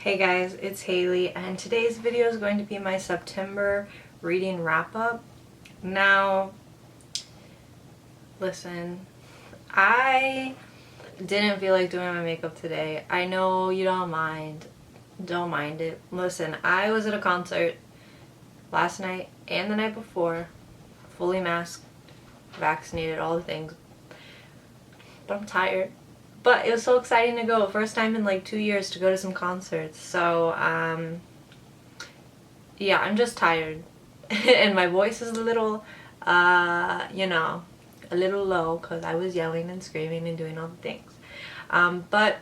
Hey guys, it's Haley, and today's video is going to be my September reading wrap-up. Now, listen, I didn't feel like doing my makeup today. I know you don't mind. Don't mind it. Listen, I was at a concert last night and the night before, fully masked, vaccinated, all the things, but I'm tired. But it was so exciting to go. First time in like 2 years to go to some concerts. So, yeah, I'm just tired. And my voice is a little, a little low because I was yelling and screaming and doing all the things. But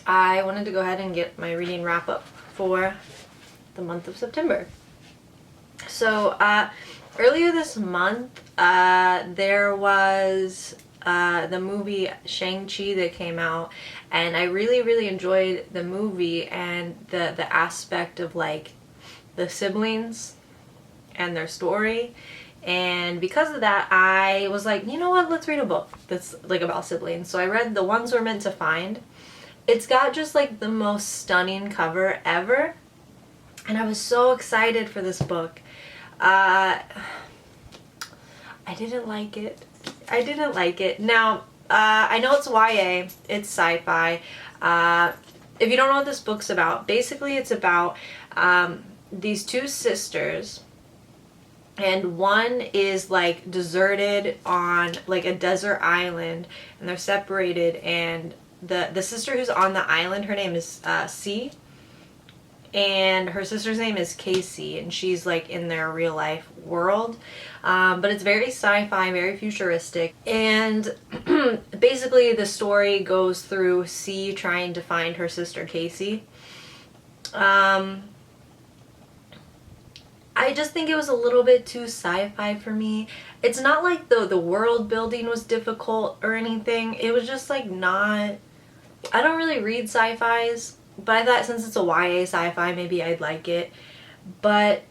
I wanted to go ahead and get my reading wrap up for the month of September. So, earlier this month, there was the movie Shang-Chi that came out, and I really enjoyed the movie and the aspect of like the siblings and their story. And because of that, I was like, you know what, let's read a book that's like about siblings. So I read The Ones We're Meant to Find. It's got just like the most stunning cover ever, and I was so excited for this book. I didn't like it. Now, I know it's YA, it's sci-fi. If you don't know what this book's about, basically it's about these two sisters, and one is like deserted on like a desert island, and they're separated, and the sister who's on the island, her name is C, and her sister's name is Casey, and she's like in their real life world. But it's very sci-fi, very futuristic, and basically the story goes through C trying to find her sister Casey. I just think it was a little bit too sci-fi for me. It's not like the world building was difficult or anything. It was just like not... I don't really read sci-fis, but I thought since it's a YA sci-fi, maybe I'd like it. But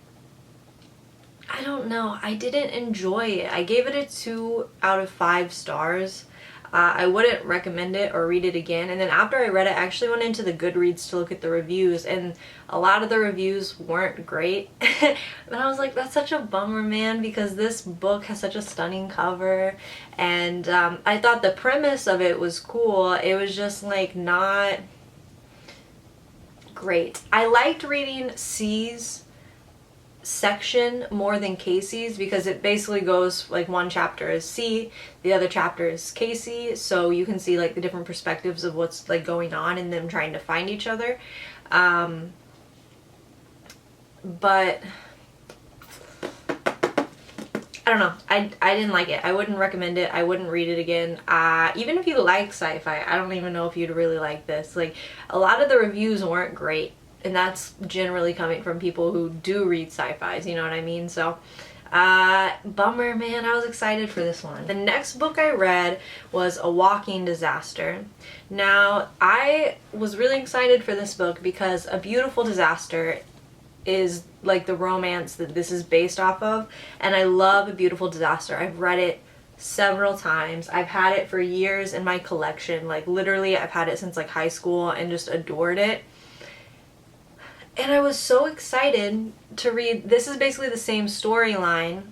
I don't know. I didn't enjoy it. I gave it a 2 out of 5 stars. I wouldn't recommend it or read it again. And then after I read it, I actually went into the Goodreads to look at the reviews, and a lot of the reviews weren't great. And I was like, that's such a bummer, man, because this book has such a stunning cover, and I thought the premise of it was cool. It was just like not great. I liked reading C's section more than Casey's, because it basically goes like one chapter is C, the other chapter is Casey, so you can see like the different perspectives of what's like going on and them trying to find each other. But I don't know, I didn't like it. I wouldn't recommend it. I wouldn't read it again. Even if you like sci-fi, I don't even know if you'd really like this. Like, a lot of the reviews weren't great, and that's generally coming from people who do read sci-fis, you know what I mean? So, bummer, man. I was excited for this one. The next book I read was A Walking Disaster. Now, I was really excited for this book because A Beautiful Disaster is like the romance that this is based off of, and I love A Beautiful Disaster. I've read it several times. I've had it for years in my collection. Like, literally, I've had it since like high school and just adored it. And I was so excited to read. This is basically the same storyline,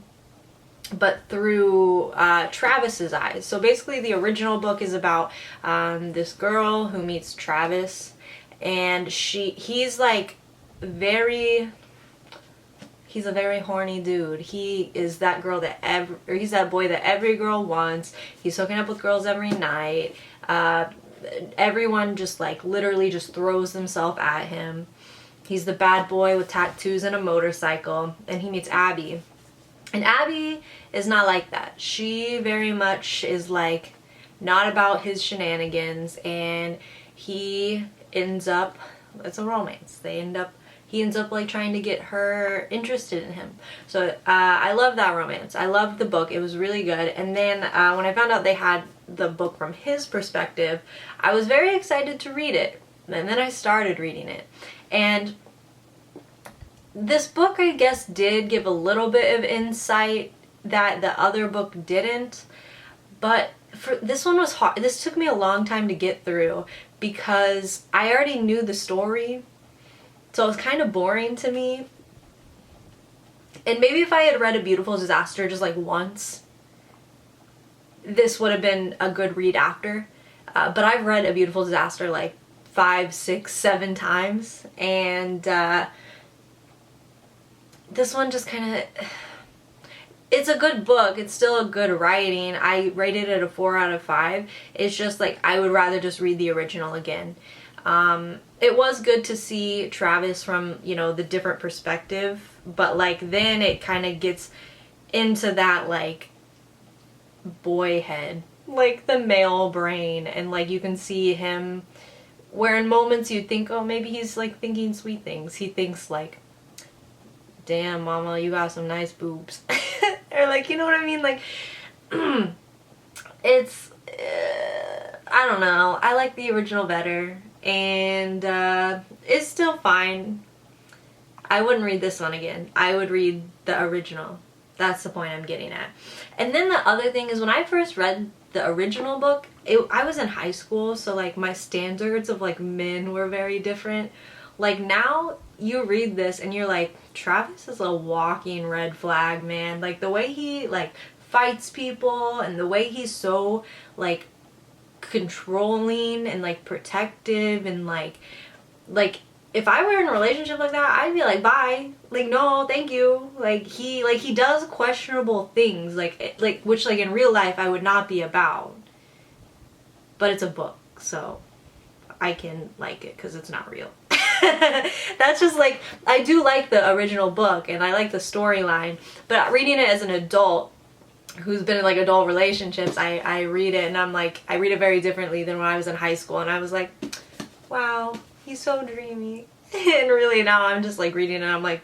but through Travis's eyes. So basically the original book is about this girl who meets Travis, and he's like he's a very horny dude. He is that girl that he's that boy that every girl wants. He's hooking up with girls every night. Everyone just like literally just throws themselves at him. He's the bad boy with tattoos and a motorcycle, and he meets Abby. And Abby is not like that. She very much is like not about his shenanigans, and he ends up, it's a romance. He ends up like trying to get her interested in him. So I love that romance. I loved the book. It was really good. And then when I found out they had the book from his perspective, I was very excited to read it. And then I started reading it. And this book, I guess, did give a little bit of insight that the other book didn't. But for this one was hard. This took me a long time to get through because I already knew the story. So it was kind of boring to me. And maybe if I had read A Beautiful Disaster just like once, this would have been a good read after. But I've read A Beautiful Disaster like 5, 6, 7 times, and this one just kind of, it's a good book, it's still a good writing. I rated it a 4 out of 5. It's just like I would rather just read the original again. It was good to see Travis from, you know, the different perspective, but like then it kind of gets into that like boy head, like the male brain, and like you can see him where in moments you think, oh, maybe he's like thinking sweet things. He thinks like, damn mama, you got some nice boobs. Or like, you know what I mean? Like, it's, I don't know. I like the original better, and it's still fine. I wouldn't read this one again. I would read the original. That's the point I'm getting at. And then the other thing is, when I first read the original book, I was in high school, so like my standards of like men were very different. Like now you read this and you're like, Travis is a walking red flag, man. Like the way he like fights people, and the way he's so like controlling and like protective, and like if I were in a relationship like that, I'd be like, bye. Like, no, thank you. Like he does questionable things, like which like in real life I would not be about. But it's a book, so I can like it because it's not real. That's just like, I do like the original book and I like the storyline, but reading it as an adult who's been in like adult relationships, I read it and I'm like, I read it very differently than when I was in high school, and I was like, wow, he's so dreamy. And really now I'm just like reading it and I'm like,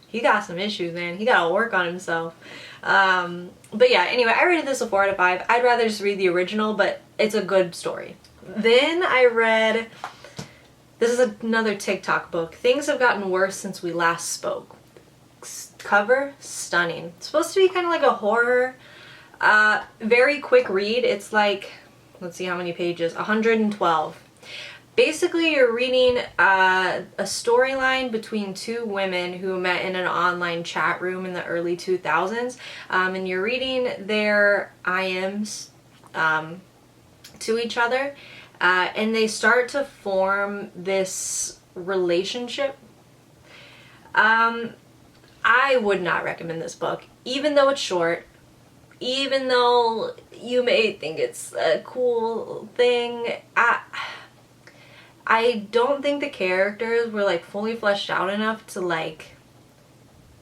he got some issues, man. He gotta work on himself. But yeah, anyway, I rated this a 4 out of 5. I'd rather just read the original, but it's a good story. Then I read, this is another TikTok book, Things Have Gotten Worse Since We Last Spoke. Cover, stunning. It's supposed to be kind of like a horror. Very quick read. It's like, let's see how many pages, 112. Basically, you're reading a storyline between two women who met in an online chat room in the early 2000s, and you're reading their IMs to each other, and they start to form this relationship. I would not recommend this book, even though it's short, even though you may think it's a cool thing. I don't think the characters were like fully fleshed out enough to like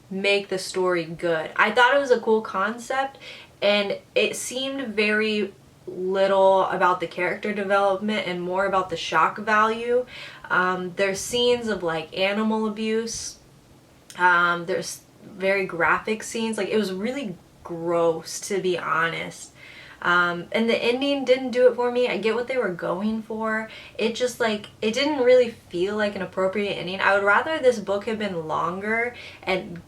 make the story good. I thought it was a cool concept, and it seemed very little about the character development and more about the shock value. There's scenes of like animal abuse. There's very graphic scenes. Like, it was really gross, to be honest. And the ending didn't do it for me. I get what they were going for. It just like, it didn't really feel like an appropriate ending. I would rather this book had been longer and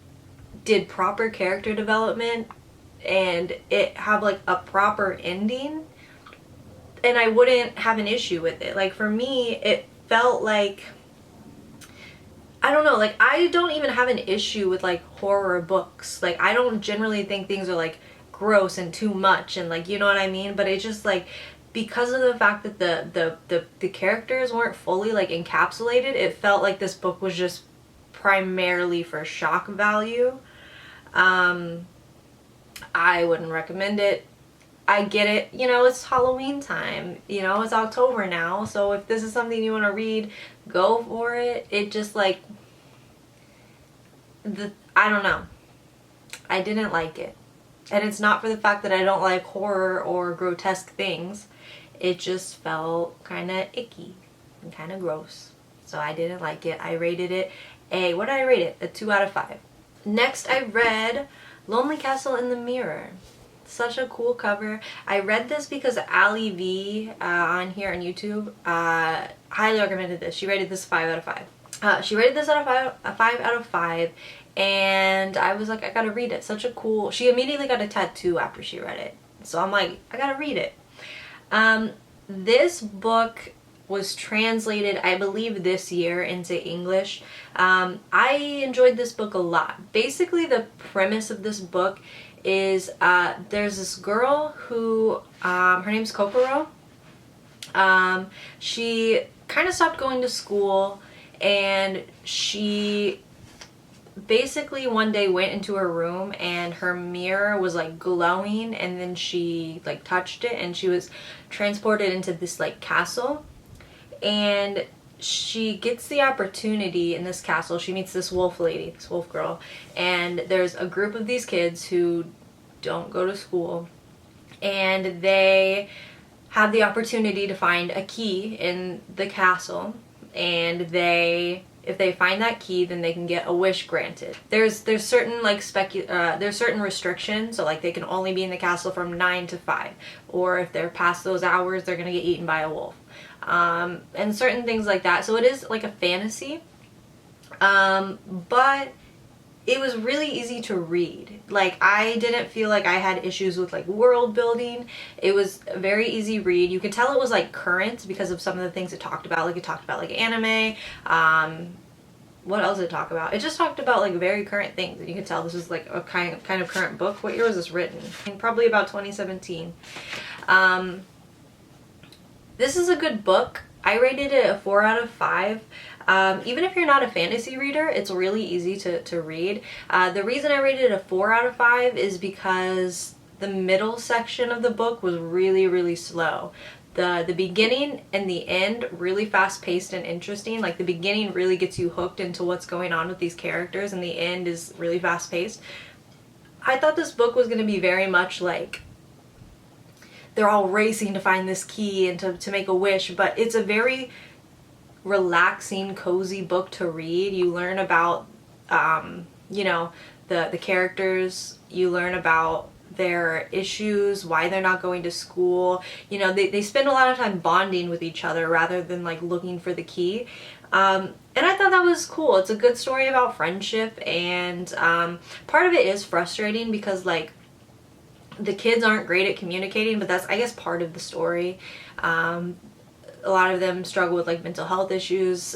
did proper character development and it have like a proper ending, and I wouldn't have an issue with it. Like, for me, it felt like, I don't know, like, I don't even have an issue with like horror books. Like, I don't generally think things are like gross and too much and like, you know what I mean? But it's just like, because of the fact that the characters weren't fully like encapsulated, it felt like this book was just primarily for shock value. I wouldn't recommend it. I get it, you know, it's Halloween time, you know, it's October now, so if this is something you want to read, go for it. It just like, I don't know, I didn't like it. And it's not for the fact that I don't like horror or grotesque things, it just felt kind of icky and kind of gross, so I didn't like it. I rated it what did I rate it? A 2 out of 5. Next I read Lonely Castle in the Mirror. Such a cool cover. I read this because Ali V on here on YouTube highly recommended this. She rated this 5 out of 5. She rated this out of 5 out of 5, and I was like, I gotta read it. Such a cool. She immediately got a tattoo after she read it, so I'm like, I gotta read it. This book, was translated, I believe, this year into English. I enjoyed this book a lot. Basically, the premise of this book is there's this girl who, her name's Kokoro. She kind of stopped going to school, and she basically one day went into her room and her mirror was like glowing, and then she like touched it and she was transported into this like castle, and she gets the opportunity in this castle. She meets this wolf lady, this wolf girl, and there's a group of these kids who don't go to school, and they have the opportunity to find a key in the castle, and if they find that key, then they can get a wish granted. There's certain like there's certain restrictions, so like they can only be in the castle from 9 to 5, or if they're past those hours, they're gonna get eaten by a wolf, and certain things like that. So it is like a fantasy, but it was really easy to read. Like, I didn't feel like I had issues with like world building. It was a very easy read. You could tell it was like current because of some of the things it talked about. Like, it talked about like anime. What else did it talk about? It just talked about like very current things, and you could tell this was like a kind of current book. What year was this written? Probably about 2017. This is a good book. I rated it a 4 out of 5. Even if you're not a fantasy reader, it's really easy to read. The reason I rated it a 4 out of 5 is because the middle section of the book was really, really slow. The beginning and the end, really fast-paced and interesting. Like, the beginning really gets you hooked into what's going on with these characters, and the end is really fast-paced. I thought this book was going to be very much like they're all racing to find this key and to make a wish, but it's a very relaxing, cozy book to read. You learn about, you know, the characters. You learn about their issues, why they're not going to school. You know, they spend a lot of time bonding with each other rather than like looking for the key. And I thought that was cool. It's a good story about friendship, and part of it is frustrating because like the kids aren't great at communicating, but that's, I guess, part of the story. A lot of them struggle with like mental health issues.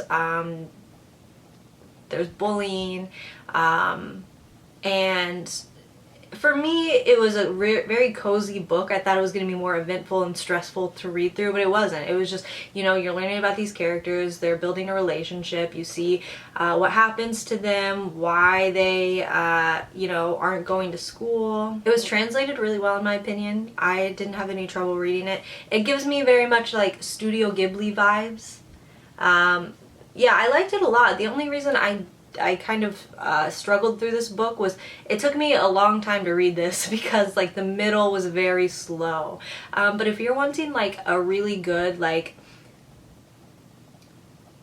There's bullying, and for me, it was a very cozy book. I thought it was going to be more eventful and stressful to read through, but it wasn't. It was just, you know, you're learning about these characters, they're building a relationship, you see what happens to them, why they, you know, aren't going to school. It was translated really well, in my opinion. I didn't have any trouble reading it. It gives me very much like Studio Ghibli vibes. Yeah, I liked it a lot. The only reason I kind of struggled through this book was it took me a long time to read this because like the middle was very slow. But if you're wanting like a really good like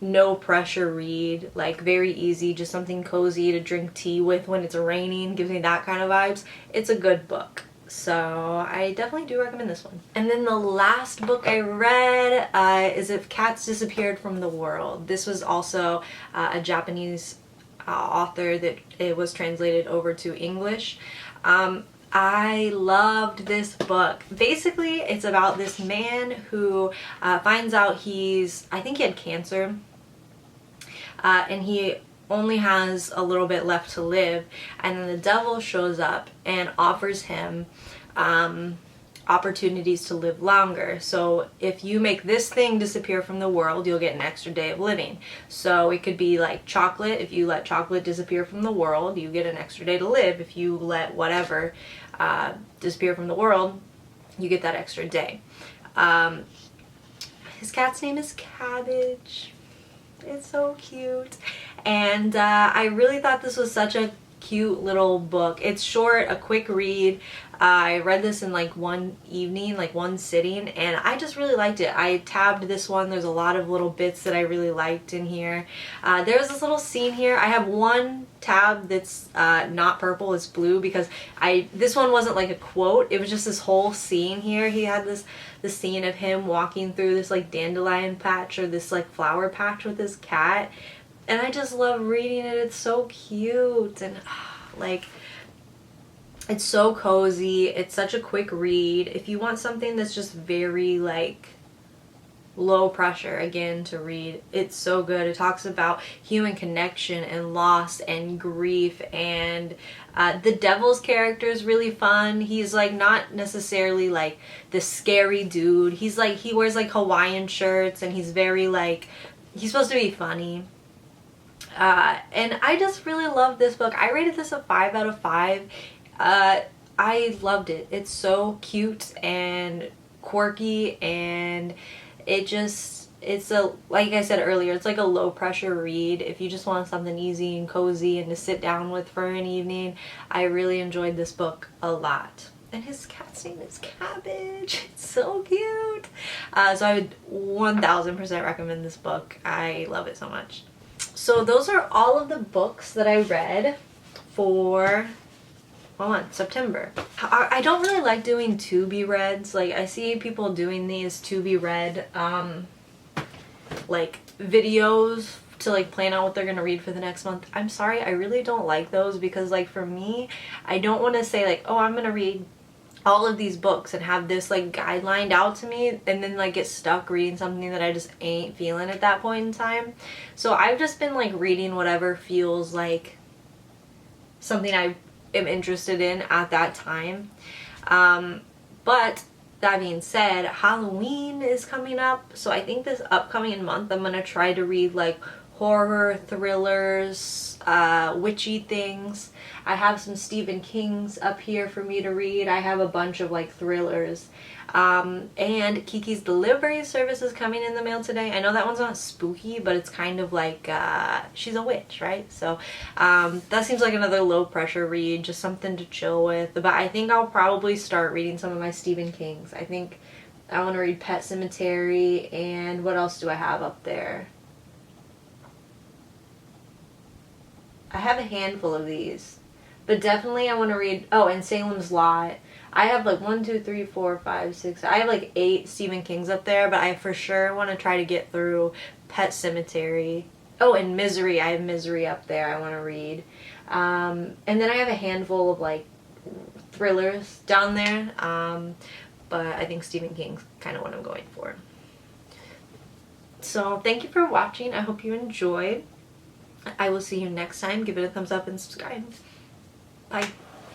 no pressure read, like very easy, just something cozy to drink tea with when it's raining, gives me that kind of vibes, it's a good book. So I definitely do recommend this one. And then the last book I read is If Cats Disappeared from the World. This was also a Japanese author that it was translated over to English. I loved this book. Basically, it's about this man who finds out I think he had cancer, and he only has a little bit left to live, and then the devil shows up and offers him opportunities to live longer. So if you make this thing disappear from the world, you'll get an extra day of living. So it could be like chocolate. If you let chocolate disappear from the world, you get an extra day to live. If you let whatever disappear from the world, you get that extra day. His cat's name is Cabbage. It's so cute. And I really thought this was such a cute little book. It's short, a quick read. I read this in like one evening, like one sitting, and I just really liked it. I tabbed this one. There's a lot of little bits that I really liked in here. There's this little scene here. I have one tab that's not purple, it's blue, because this one wasn't like a quote. It was just this whole scene here. He had this scene of him walking through this like dandelion patch or this like flower patch with his cat, and I just love reading it. It's so cute, and like, it's so cozy. It's such a quick read. If you want something that's just very like low pressure again to read. It's so good. It talks about human connection and loss and grief, and the devil's character is really fun. He's like not necessarily like this scary dude. He's like, he wears like Hawaiian shirts, and he's very like, he's supposed to be funny. And I just really love this book. I rated this a 5 out of 5. I loved it. It's so cute and quirky, and it's a, like I said earlier, it's like a low pressure read. If you just want something easy and cozy and to sit down with for an evening, I really enjoyed this book a lot. And his cat's name is Cabbage. It's so cute. So I would 1000% recommend this book. I love it so much. So those are all of the books that I read for September. I don't really like doing to be reads. Like, I see people doing these to be read like videos to like plan out what they're gonna read for the next month. I'm sorry, I really don't like those, because like for me, I don't want to say like, oh, I'm gonna read all of these books and have this like guidelined out to me and then like get stuck reading something that I just ain't feeling at that point in time. So I've just been like reading whatever feels like something I am interested in at that time. But that being said, Halloween is coming up, so I think this upcoming month I'm gonna try to read like horror, thrillers, witchy things. I have some Stephen King's up here for me to read. I have a bunch of like thrillers. And Kiki's Delivery Service is coming in the mail today. I know that one's not spooky, but it's kind of like, she's a witch, right? So that seems like another low pressure read, just something to chill with. But I think I'll probably start reading some of my Stephen King's. I think I want to read Pet Sematary, and what else do I have up there? I have a handful of these, but definitely I want to read, oh, and Salem's Lot. I have like 1, 2, 3, 4, 5, 6, I have like 8 Stephen King's up there, but I for sure want to try to get through Pet Sematary. Oh, and Misery. I have Misery up there I want to read. And then I have a handful of like thrillers down there, but I think Stephen King's kind of what I'm going for. So thank you for watching. I hope you enjoyed. I will see you next time. Give it a thumbs up and subscribe. Bye.